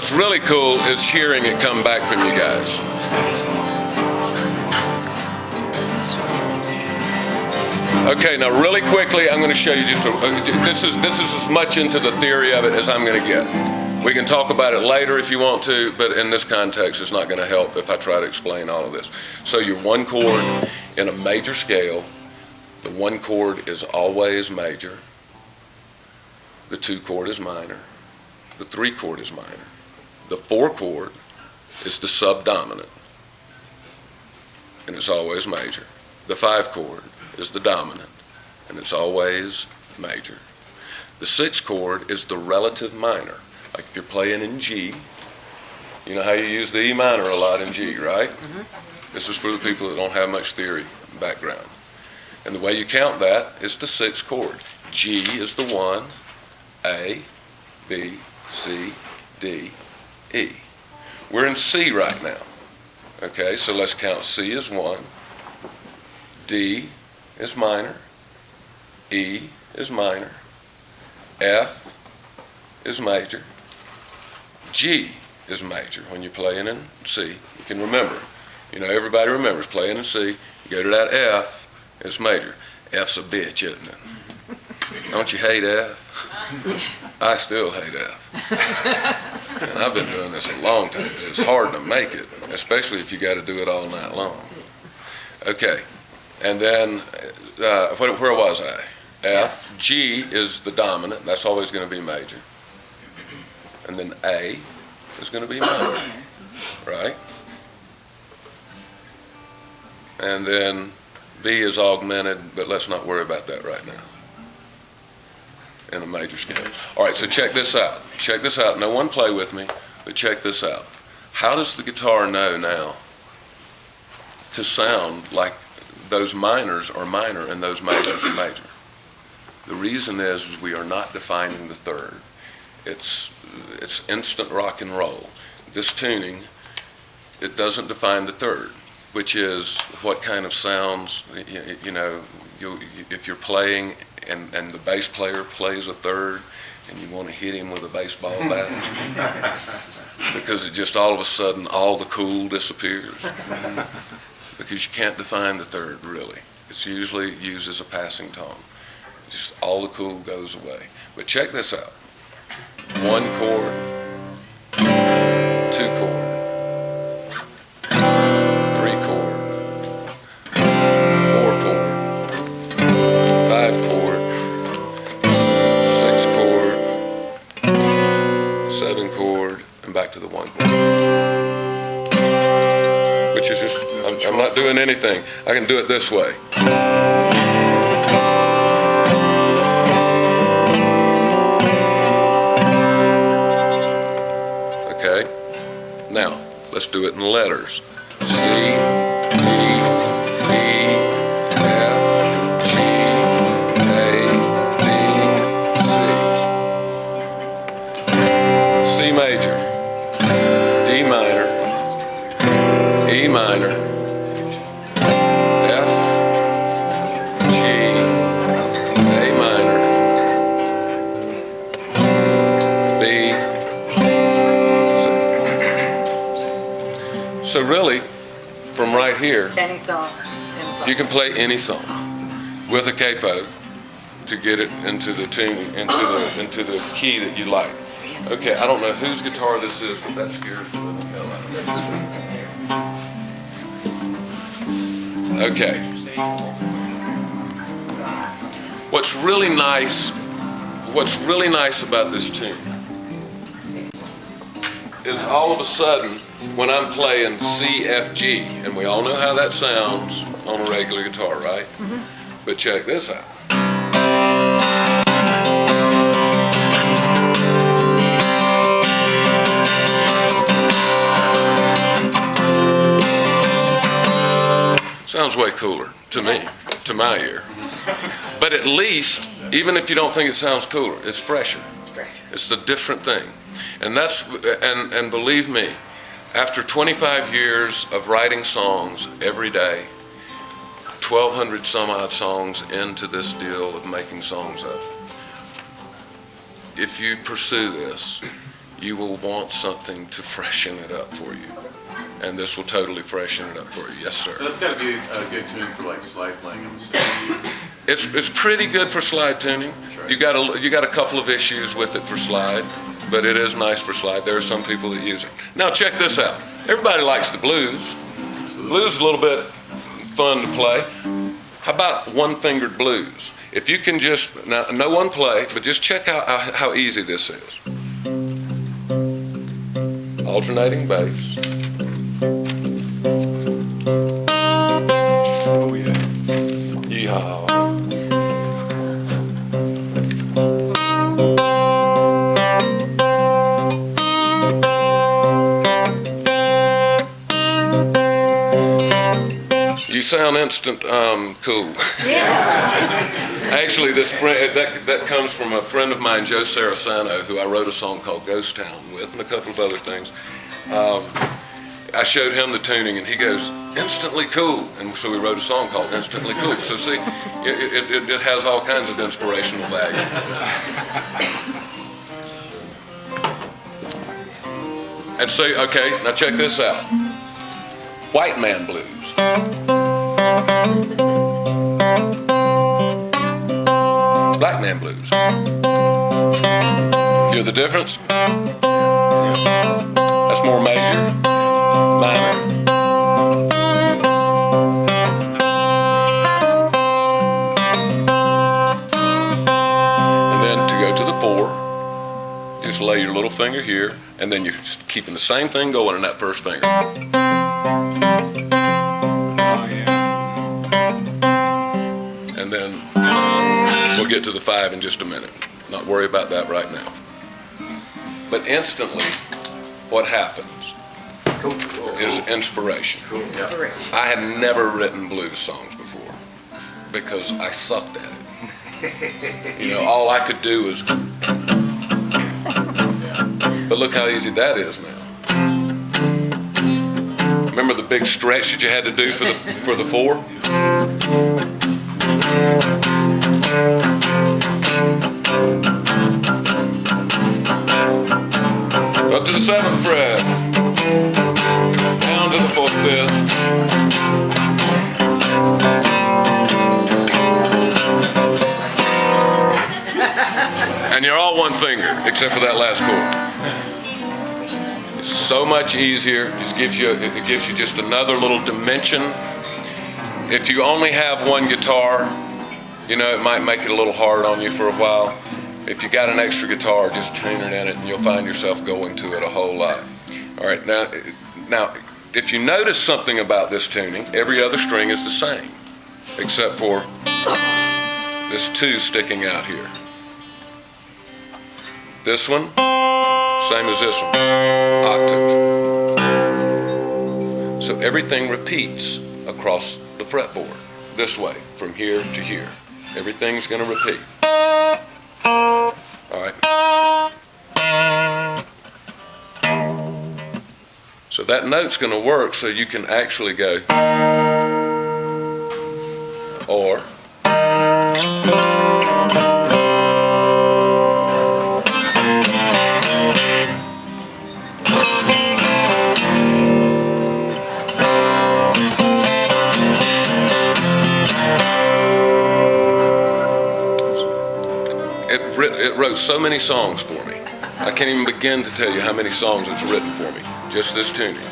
what's really cool is hearing it come back from you guys. Okay, now really quickly, I'm going to show you just this is as much into the theory of it as I'm going to get. We can talk about it later if you want to, but in this context, it's not going to help if I try to explain all of this. So your one chord in a major scale, the one chord is always major. The two chord is minor. The three chord is minor. The four chord is the subdominant, and it's always major. The five chord is the dominant, and it's always major. The six chord is the relative minor. Like if you're playing in G, you know how you use the E minor a lot in G, right? Mm-hmm. This is for the people that don't have much theory background. And the way you count that is the sixth chord. G is the 1, A, B, C, D, E. We're in C right now. Okay, so let's count. C is 1, D is minor, E is minor, F is major, G is major. When you're playing in C, you can remember. You know, everybody remembers playing in C. You go to that F, it's major. F's a bitch, isn't it? Don't you hate F? I still hate F. And I've been doing this a long time because it's hard to make it, especially if you got to do it all night long. Okay, and then where was I? F. G is the dominant. That's always going to be major. And then A is going to be minor, right? And then B is augmented, but let's not worry about that right now, in a major scale. All right, so check this out. Check this out. No one play with me, but check this out. How does the guitar know now to sound like those minors are minor and those majors are major? The reason is we are not defining the third. It's instant rock and roll. This tuning, it doesn't define the third, which is what kind of sounds, you know, if you're playing and the bass player plays a third and you want to hit him with a baseball bat because it just all of a sudden all the cool disappears because you can't define the third really. It's usually used as a passing tone. Just all the cool goes away. But check this out. One chord, two chord, three chord, four chord, five chord, six chord, seven chord, and back to the one chord. Which is just, I'm not doing anything. I can do it this way. Now, let's do it in letters. C, D, E, F, G, A, B, C. C major, D minor, E minor, F, G, A minor, B. So really, from right here, Any song. you can play any song with a capo to get it into the tuning, into the key that you like. Okay, I don't know whose guitar this is, but that scares the living hell out of me. Okay. What's really nice about this tune is all of a sudden, when I'm playing C, F, G, and we all know how that sounds on a regular guitar, right? Mm-hmm. But check this out. Sounds way cooler to me, to my ear. But at least, even if you don't think it sounds cooler, it's fresher. It's a different thing. And and believe me, after 25 years of writing songs every day, 1,200 some odd songs into this deal of making songs up, if you pursue this, you will want something to freshen it up for you. And this will totally freshen it up for you. Yes, sir. That's got to be a good tune for like slide playing in the city. It's pretty good for slide tuning. Right. You got a couple of issues with it for slide, but it is nice for slide. There are some people that use it. Now check this out. Everybody likes the blues. Blues is a little bit fun to play. How about one-fingered blues? If you can just, now no one play, but just check out how easy this is. Alternating bass. Oh yeah. Yeehaw. You sound instant cool. Yeah. Actually, this friend that comes from a friend of mine, Joe Saraceno, who I wrote a song called Ghost Town with, and a couple of other things. I showed him the tuning, and he goes, instantly cool. And so we wrote a song called Instantly Cool. So see, it has all kinds of inspirational value. And so, okay, now check this out. White man blues. Black man blues. Hear the difference? That's more major, minor. And then to go to the 4, just lay your little finger here, and then you're just keeping the same thing going in that first finger. Oh yeah. And then we'll get to the 5 in just a minute. Not worry about that right now. But instantly, what happens is inspiration. I had never written blues songs before because I sucked at it. You know, all I could do was, but look how easy that is now. Remember the big stretch that you had to do for the 4? Up to the 7th fret, down to the 4th, 5th. And you're all one finger, except for that last chord. It's so much easier. It gives you just another little dimension. If you only have one guitar, you know, it might make it a little hard on you for a while. If you got an extra guitar, just tune it in it, and you'll find yourself going to it a whole lot. All right, now, if you notice something about this tuning, every other string is the same, except for this 2 sticking out here. This one, same as this one, octave. So everything repeats across the fretboard, this way, from here to here. Everything's going to repeat. All right. So that note's going to work so you can actually go or. It wrote so many songs for me. I can't even begin to tell you how many songs it's written for me. Just this tuning.